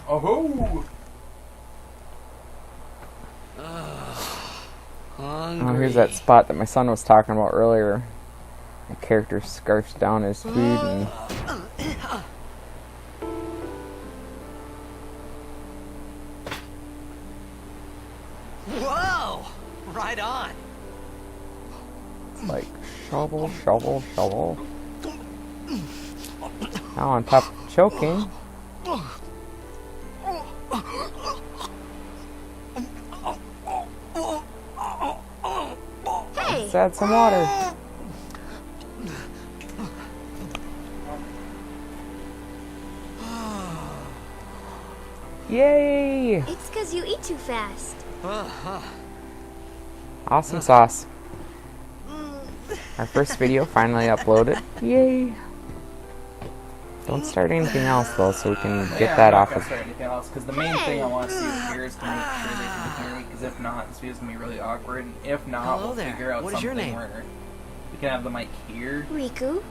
Oh-ho! Oh, here's that spot that my son was talking about earlier. The character scarfs down his food and... Whoa! Right on. Like, shovel, shovel, shovel. Now on top of choking. Hey! Let's add some water. Yay! It's because you eat too fast. Awesome sauce. Our first video finally uploaded. Yay! Don't start anything else though, so we can get that off. Start anything else, because the main thing I want to see here is to make sure they can hear me. Because if not, this video's gonna be really awkward. And if not, Hello we'll there. figure out What is your something name? where we can have the mic here. Riku?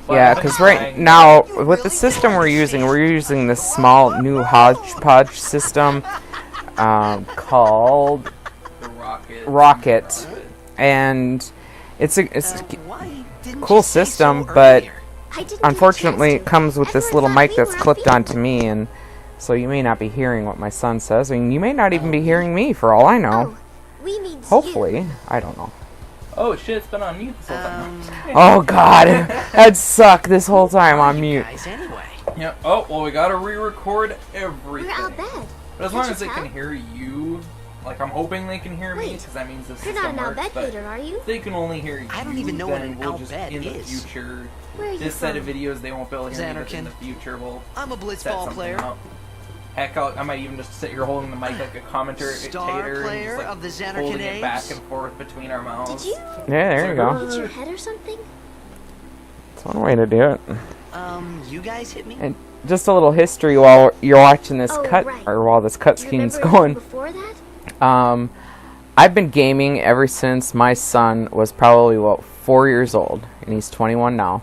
Yeah, because right now, with the system we're using this small new hodgepodge system called The Rocket, and it's a cool system, but unfortunately it comes with this little mic that's clipped onto me, and so you may not be hearing what my son says, and you may not even be hearing me for all I know. We mean Hopefully, I don't know. Oh shit, it's been on mute this whole time. Oh god, that'd suck this whole time on mute. Guys, anyway. Yeah. Oh, well, we gotta re-record everything. We're out bed. But as long as they can hear you, like I'm hoping they can hear me, Wait, because that means the You're not system an works. Al-Bed But hater, are you? if they can only hear you, I don't even know what then an we'll just, Al-Bed in the is. future, Where are you this set of from? videos, they won't be able to hear me, but in Xanarkin. the future, we'll I'm a set blitzball something player. up. Heck, I might even just sit here holding the mic like a commentator Star and player just, like, of the Xanarkin holding it back Apes. and forth between our mouths. Did you Yeah, there you go. hit your head or something? That's one way to do it. You guys hit me? And just a little history while you're watching this Oh, cut, right. or while this Do you cutscene's remember going. Before that? I've been gaming ever since my son was probably, 4 years old, and he's 21 now.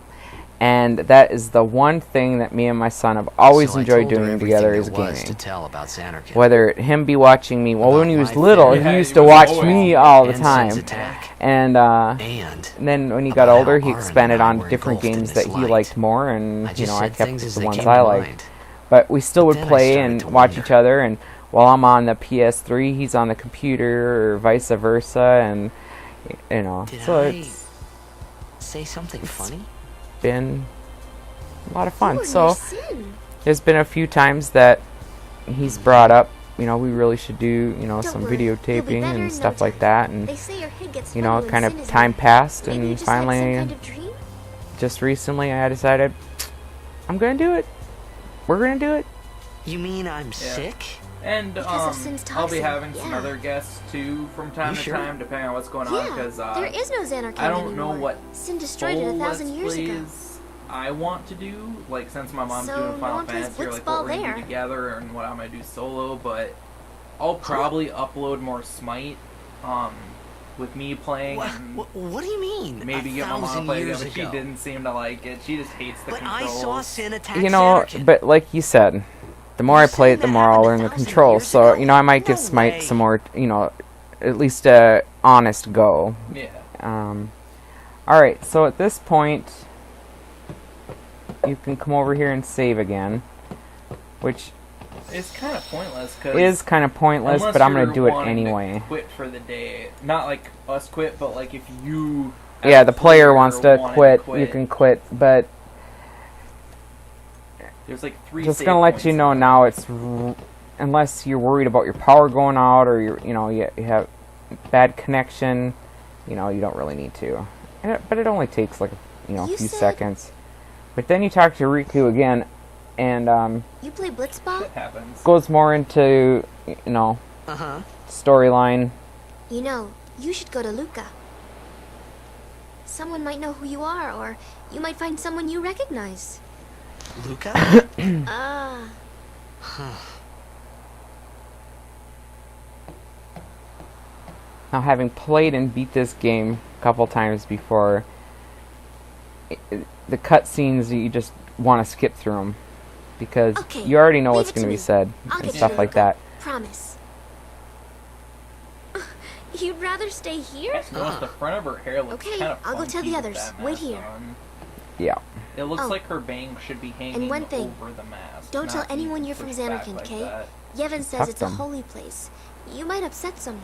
And that is the one thing that me and my son have always So I enjoyed told her doing everything together there is was gaming. to tell about Xanarkin. Whether him be watching me, well, when he was About my little, family. he Yeah, used he to was watch always- me all the And time. Sin's attack. And And then when he got about older, how he Aaron expanded and I on were different engulfed in games this that he light. liked more, and I you just know, I said kept things as the they ones came I to liked. mind. But we still would then I play started and to watch wonder. each other, and while I'm on the PS3, he's on the computer, or vice versa, and you know, Did so I it's say something funny? been a lot of You fun. were So near sin. there's been a few times that he's brought up, you know, we really should do, you know, Don't some worry, you'll be videotaping better in and no stuff time. like that, and They say your head gets you know, funny when kind sin of is time in it. passed, Maybe you and just had some finally, kind of dream? just recently, I decided I'm gonna do it. We're gonna do it. You mean I'm sick? And Because of Sin's I'll be toxin, having some yeah. other guests too from time You to sure? time, depending on what's going on. Yeah, Because there is no Xanarkin I don't anymore. know what Sin destroyed it full 1,000 Let's years ago. Plays I want to do. Like since my mom's So doing no Final one plays Fantasy, or like blitzball what we're gonna there. do together, and what I'm gonna do solo. But I'll probably upload more Smite, with me playing. What, And what do you mean? maybe get my mom to 1,000 play again, years but she ago. didn't seem to like it. She just hates the But I controls. saw Sin attack You know, Xanarkin. but like you said, the more I play it, the saying more that I'll happened learn the 1,000 controls. years So, ago? you know, I might give No Smite way. some more, you know, at least a honest go. Yeah. Alright, so at this point, you can come over here and save again, which It's kind of pointless. Cause is kind of pointless, unless but I'm going you're to do it wanting to anyway. Quit for the day. Not like us quit, but like if you. as Yeah, a the player wants to wanted quit, you can quit, but There's like 3 just save going to let points you in know there. now, it's unless you're worried about your power going out, or you know, you have bad connection, you know, you don't really need to. But it only takes like, you know, a You few said- seconds. But then you talk to Riku again, and You play blitzball? It happens. goes more into, you know, Uh-huh. storyline. You know, you should go to Luca. Someone might know who you are, or you might find someone you recognize. Luca? Ah, Now, having played and beat this game a couple times before, the cutscenes, you just want to skip through them because Okay, you already know leave what's it going to to be me. said I'll and get stuff you like Luca. that. Promise. You'd rather stay here? I noticed the front of her hair looks Okay, kind of I'll go tell the with others. that Wait mask here. on. Yeah. It looks Oh. like her bangs should be hanging one thing. over the mask. Don't tell not anyone being you're from pushed back Xanarkand, like okay? that. Yevon says tucked it's a them. holy place. You might upset someone.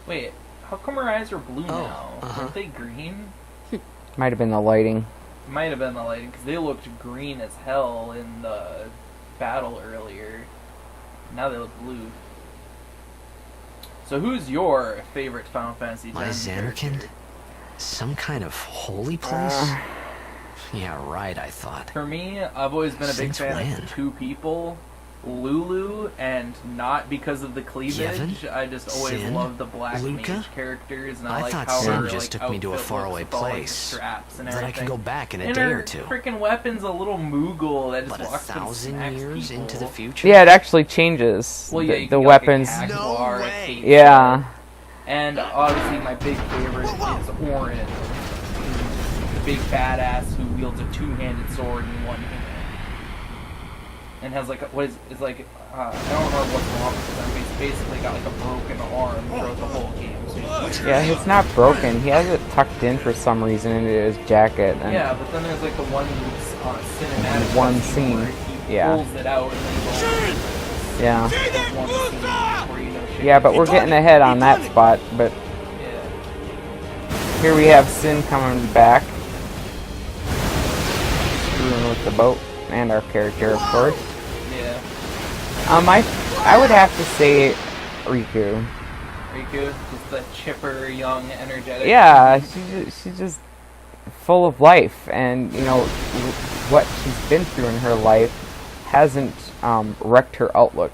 Wait, how come her eyes are blue now? uh-huh. Aren't they green? Might have been the lighting. Might have been the lighting, because they looked green as hell in the battle earlier. Now they look blue. So who's your favorite Final Fantasy My X Xanarkand? character? Some kind of holy place? Yeah, right, I thought. For me, I've always been a big Since fan when? of two people. Lulu, and not because of the cleavage. Yevon? I just always Sin? loved the black Luca? mage characters, and I like thought how Sin her just like, took me to a outfit faraway looks with all, like, the place. straps and Then I everything. could go back in a And day her or two. freaking weapon's a little Moogle that just But walks through and 1,000 smacks years people. into the future? Yeah, it actually changes Well, yeah, the you can get, weapons. Like, a No Jaguar, a way. Kate Yeah. Bishop. And obviously my big favorite is Orin, who's the big badass who wields a two-handed sword in one hand. And has like what is like I don't know what's wrong with him. He's basically got like a broken arm throughout the whole game. So Yeah, it's not broken. He has it tucked in for some reason into his jacket. And yeah, but then there's like the one cinematic One cutscene scene, where he yeah. pulls it out and then goes Yeah. one scene where you know shit. Yeah, but we're getting ahead on that spot. But Yeah. here we have Sin coming back. Screwing with the boat. And our character, of course. Yeah. I would have to say Riku. Riku, just the chipper, young, energetic. Yeah, she's just full of life, and you know what she's been through in her life hasn't wrecked her outlook.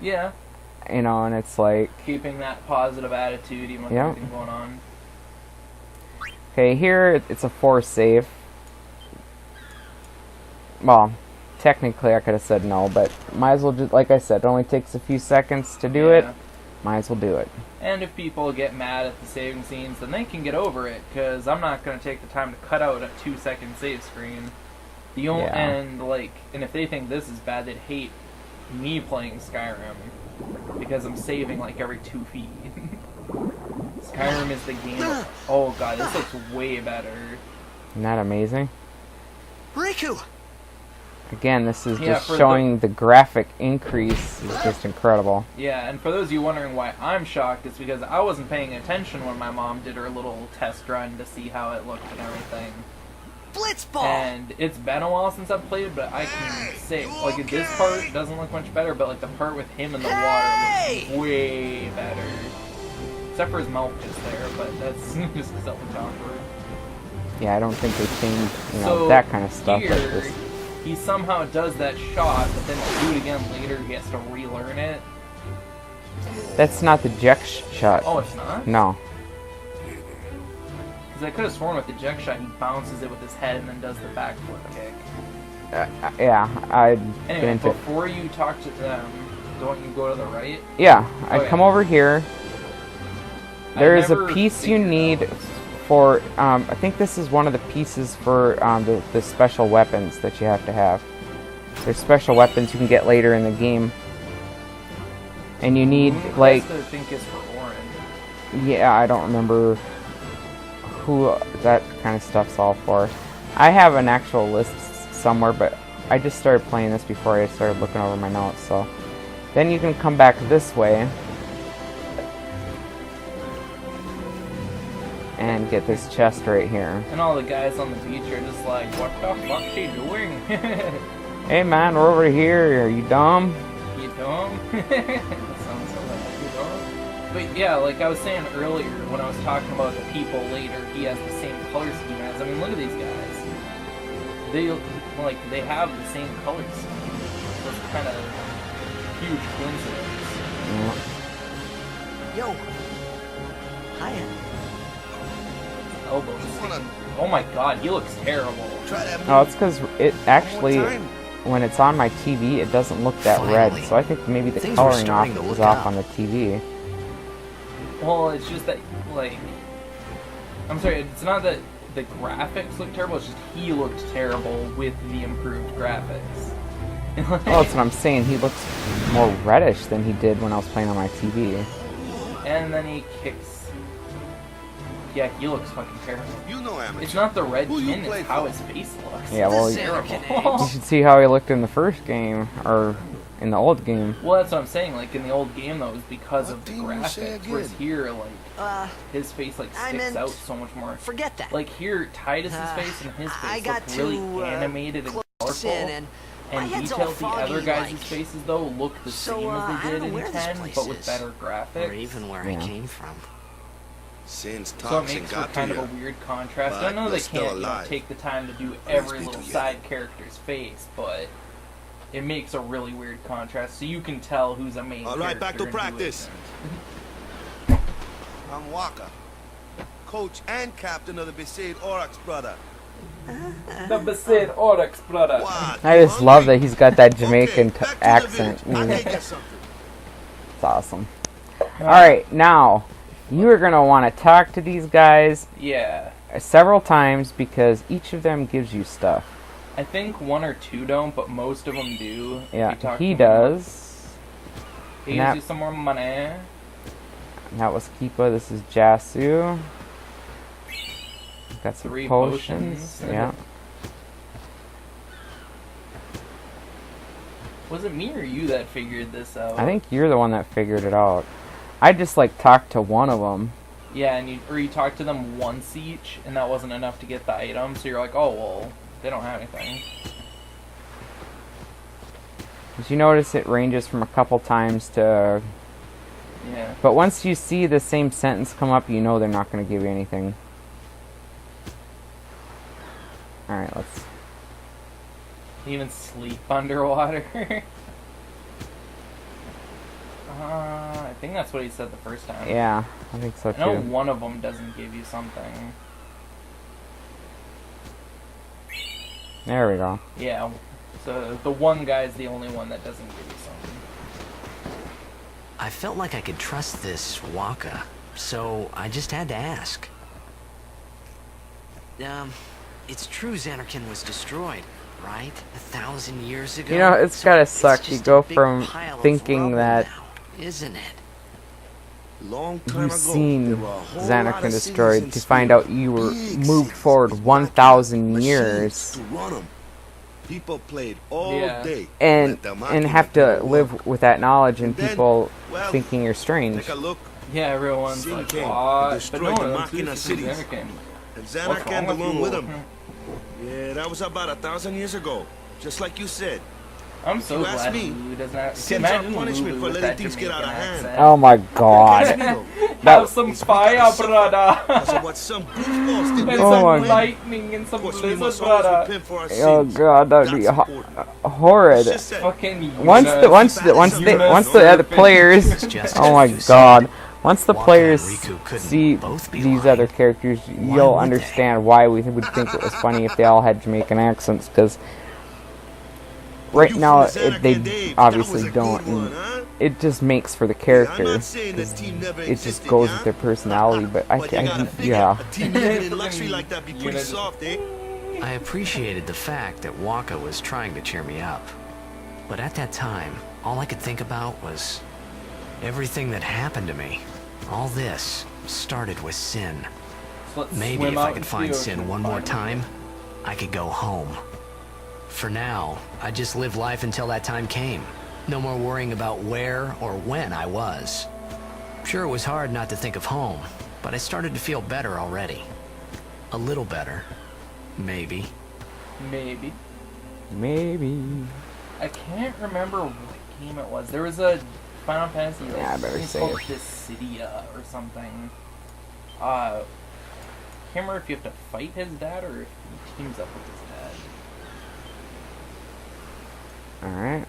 Yeah. You know, and it's like, Keeping that positive attitude even with Yeah. everything going on. okay, here it's a force save. Well, technically I could have said no, but might as well just, like I said, it only takes a few seconds to do it. Yeah. Might as well do it. And if people get mad at the saving scenes, then they can get over it, because I'm not going to take the time to cut out a 2-second save screen. The only, Yeah. and if they think this is bad, they'd hate me playing Skyrim, because I'm saving like every 2 feet. Skyrim is the game. Oh god, this looks way better. Isn't that amazing? Riku! Again, this is Yeah, just for showing the graphic increase is just incredible. Yeah, and for those of you wondering why I'm shocked, it's because I wasn't paying attention when my mom did her little test run to see how it looked and everything. Blitzball! And it's been a while since I've played, but I can say, like, this part doesn't look much better, but, like, the part with him in the water looks way better. Except for his mouth just there, but that's just because that looks awkward. Yeah, I don't think they changed, you know, So, that kind of stuff here, like this. he somehow does that shot, but then to do it again later, he has to relearn it. That's not the eject shot. Oh, it's not? No. Because I could have sworn with the eject shot, he bounces it with his head and then does the backflip kick. Yeah, I'd get Anyway, into it. before you talk to them, don't you go to the right? Yeah, I'd Okay. come over here. I There is a never piece you figured need out. for, I think this is one of the pieces for the special weapons that you have to have. There's special weapons you can get later in the game. And you need, Moon like, Crest, I think is for Orin. yeah, I don't remember who that kind of stuff's all for. I have an actual list somewhere, but I just started playing this before I started looking over my notes, so. Then you can come back this way and get this chest right here. And all the guys on the beach are just like, what the fuck's she doing? Hey man, we're over here. Are you dumb? You dumb? That sounds so like you dumb. But yeah, like I was saying earlier, when I was talking about the people later, he has the same color scheme as. I mean, look at these guys. They have the same color scheme. So it's kind of huge coincidence. Yeah. Yo! Hiya. Elbows. Oh my god, he looks terrible. Oh, it's because it actually, when it's on my TV, it doesn't look that red. Finally. So I think maybe the Things were coloring off starting to is look off up. on the TV. Well, it's just that, like, I'm sorry, it's not that the graphics look terrible. It's just he looked terrible with the improved graphics. Well, that's what I'm saying. He looks more reddish than he did when I was playing on my TV. And then he kicks. Yeah, he looks fucking terrible. You know, amateur. It's not the red Who you skin, play it's how for? his face looks. Yeah, well, It's you terrible. should see how he looked in the first game, or in the old game. Well, that's what I'm saying. Like in the old game, though, it was because What of the did you say graphics. again? Whereas here, like His face like I sticks meant- out so much more. Forget that. Like here, Titus's face and his I face got look really too, animated and close colorful. in and my And head's all detailed. The other foggy, guys' like. faces though look the So, same I as they don't did know in where this 10, place but with is. better graphics. Or even where Yeah. I came from. Since So it toxin makes for got kind to of a you. weird contrast. But I know they we're still can't alive. take the time to do Praise every be little to side character's face, but it makes a really weird contrast. So you can tell who's a main All character. right, back to and who practice. isn't. I'm Waka, coach and captain of the Besaid Oryx brother. The Besaid Oryx brother. What? I just love that he's got that Jamaican Okay, back to the accent. village. I Mm, can get something. it's awesome. Alright, now, you are going to want to talk to these guys Yeah. several times because each of them gives you stuff. I think one or two don't, but most of them do. If you Yeah, talk he to them. does. He And gives that- you some more money. And that was Kipa. This is Jasu. Got some 3 potions. potions. Yeah. Was it me or you that figured this out? I think you're the one that figured it out. I just like talked to one of them. Yeah, and you talked to them once each, and that wasn't enough to get the item. So you're like, oh well, they don't have anything. Did you notice it ranges from a couple times to... Yeah. But once you see the same sentence come up, you know they're not going to give you anything. Alright, let's... Even sleep underwater. I think that's what he said the first time. Yeah, I think so I know too. one of them doesn't give you something. There we go. Yeah. So the one guy's the only one that doesn't give you something. I felt like I could trust this Waka, so I just had to ask. It's true Xanarkin was destroyed, right? 1,000 years ago? You know, it's So gotta suck. it's You just go a big from pile of thinking rubble that now, isn't it? Long time you've ago, seen there were a whole lot Xanarkin of destroyed cities to and find out you were big moved cities forward with 1,000 machines years to run 'em. People played all Yeah. day. and Let the and machina have do to the work. live with that knowledge and And then, people well, thinking you're strange. Take a look. Yeah, everyone's Sin like, came what? and But destroyed no, the that's Machina this is cities. Xanarkin. And What's wrong Xanarkin with along you? with him. Yeah, that was about 1,000 years ago. Just like you said. I'm so you ask glad me, Lulu doesn't have... sins Imagine are punishment Lulu for with letting that things get Jamaican out of hand. accent. Oh my god. Because Have some fire, brother! of what some goofballs did. And Oh some my- lightning and some Of course, we blizzard, must always brother. repent for our Oh sins. god, that'd be That's important. horrid. It's just that Fucking Once Yuna. the other players, Just oh my as you said. god, once the Waka players and Riku couldn't see both be these lying. other characters, Why you'll would they? understand why we would think it was funny if they all had Jamaican accents. Because right You now from the they Xanarkin days, that obviously was a don't. good one, And huh? it just makes for the I'm character. not saying that 'cause team never it just existed, goes yeah? with their personality. But I But you gotta can, figure, yeah. a team living in luxury like that be pretty Yuna- soft, eh? I appreciated the fact that Waka was trying to cheer me up. But at that time, all I could think about was everything that happened to me. All this started with Sin. So let's Maybe swim if out I could into find the Sin ocean one more finally. time, I could go home. For now, I just live life until that time came. No more worrying about where or when I was. Sure, it was hard not to think of home, but I started to feel better already. A little better. Maybe. Maybe. Maybe. I can't remember what game it was. There was a Final Fantasy like, Yeah, I better it's say called it. Dissidia or something. Can't remember if you have to fight his dad or if he teams up with his dad. All right.